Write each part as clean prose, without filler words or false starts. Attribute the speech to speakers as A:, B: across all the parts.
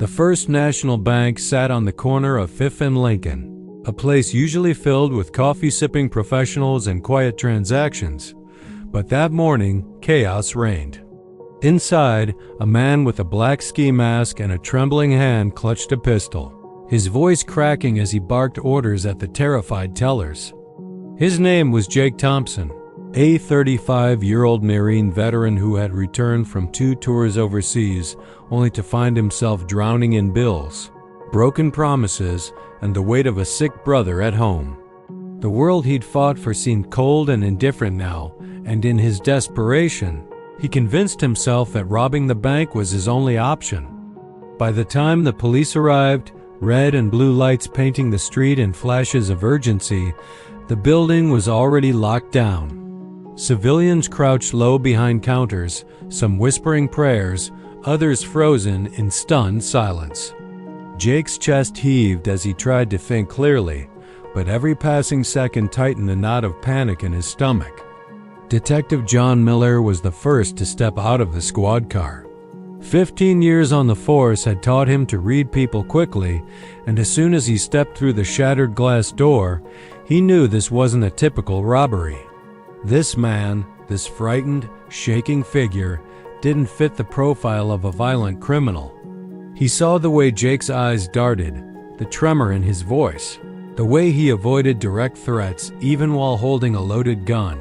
A: The First National Bank sat on the corner of Fifth and Lincoln, a place usually filled with coffee-sipping professionals and quiet transactions. But that morning, chaos reigned. Inside, a man with a black ski mask and a trembling hand clutched a pistol, his voice cracking as he barked orders at the terrified tellers. His name was Jake Thompson, a 35-year-old Marine veteran who had returned from 2 tours overseas only to find himself drowning in bills, broken promises, and the weight of a sick brother at home. The world he'd fought for seemed cold and indifferent now, and in his desperation, he convinced himself that robbing the bank was his only option. By the time the police arrived, red and blue lights painting the street in flashes of urgency, the building was already locked down. Civilians crouched low behind counters, some whispering prayers, others frozen in stunned silence. Jake's chest heaved as he tried to think clearly, but every passing second tightened the knot of panic in his stomach. Detective John Miller was the first to step out of the squad car. 15 years on the force had taught him to read people quickly, and as soon as he stepped through the shattered glass door, he knew this wasn't a typical robbery. This man, this frightened, shaking figure, didn't fit the profile of a violent criminal. He saw the way Jake's eyes darted, the tremor in his voice, the way he avoided direct threats even while holding a loaded gun.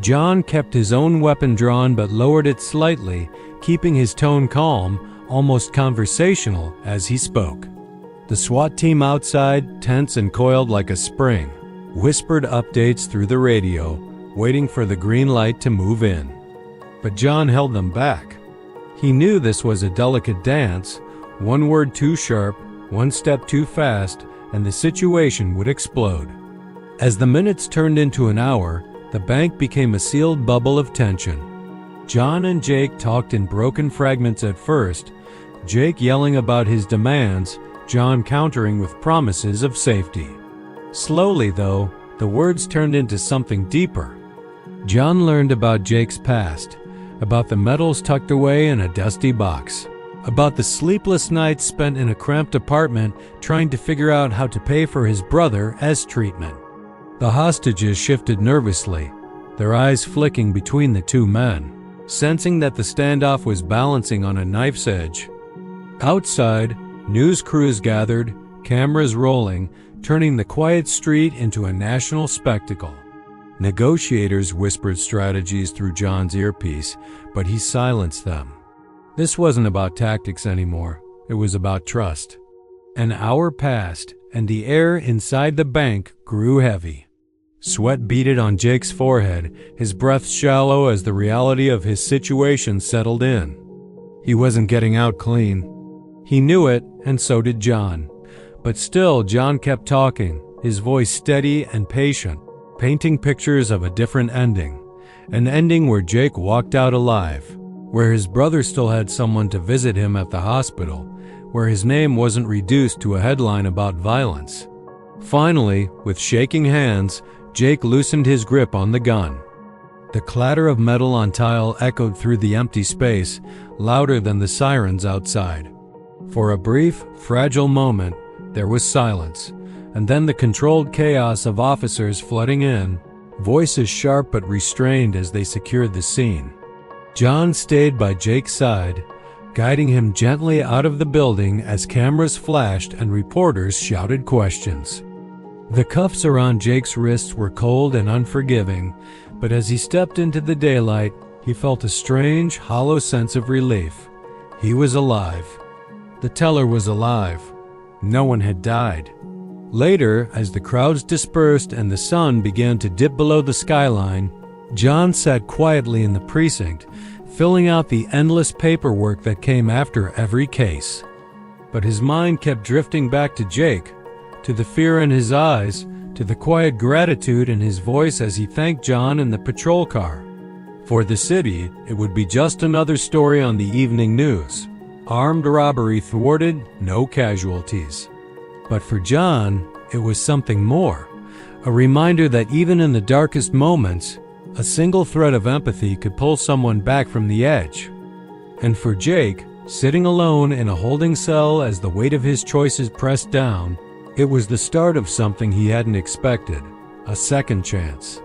A: John kept his own weapon drawn but lowered it slightly, keeping his tone calm, almost conversational, as he spoke. The SWAT team outside, tense and coiled like a spring, whispered updates through the radio, waiting for the green light to move in. But John held them back. He knew this was a delicate dance. One word too sharp, one step too fast, and the situation would explode. As the minutes turned into an hour, the bank became a sealed bubble of tension. John and Jake talked in broken fragments at first, Jake yelling about his demands, John countering with promises of safety. Slowly, though, the words turned into something deeper. John learned about Jake's past, about the medals tucked away in a dusty box, about the sleepless nights spent in a cramped apartment trying to figure out how to pay for his brother as treatment. The hostages shifted nervously, their eyes flicking between the two men, sensing that the standoff was balancing on a knife's edge. Outside, news crews gathered, cameras rolling, turning the quiet street into a national spectacle. Negotiators whispered strategies through John's earpiece, but he silenced them. This wasn't about tactics anymore. It was about trust. An hour passed, and the air inside the bank grew heavy. Sweat beaded on Jake's forehead, his breath shallow as the reality of his situation settled in. He wasn't getting out clean. He knew it, and so did John. But still, John kept talking, his voice steady and patient, painting pictures of a different ending. An ending where Jake walked out alive, where his brother still had someone to visit him at the hospital, where his name wasn't reduced to a headline about violence. Finally, with shaking hands, Jake loosened his grip on the gun. The clatter of metal on tile echoed through the empty space, louder than the sirens outside. For a brief, fragile moment, there was silence, and then the controlled chaos of officers flooding in, voices sharp but restrained as they secured the scene. John stayed by Jake's side, guiding him gently out of the building as cameras flashed and reporters shouted questions. The cuffs around Jake's wrists were cold and unforgiving, but as he stepped into the daylight, he felt a strange, hollow sense of relief. He was alive. The teller was alive. No one had died. Later, as the crowds dispersed and the sun began to dip below the skyline, John sat quietly in the precinct, filling out the endless paperwork that came after every case. But his mind kept drifting back to Jake, to the fear in his eyes, to the quiet gratitude in his voice as he thanked John in the patrol car. For the city, it would be just another story on the evening news. Armed robbery thwarted, no casualties. But for John, it was something more, a reminder that even in the darkest moments, a single thread of empathy could pull someone back from the edge. And for Jake, Sitting alone in a holding cell as the weight of his choices pressed down, it was the start of something he hadn't expected, a second chance.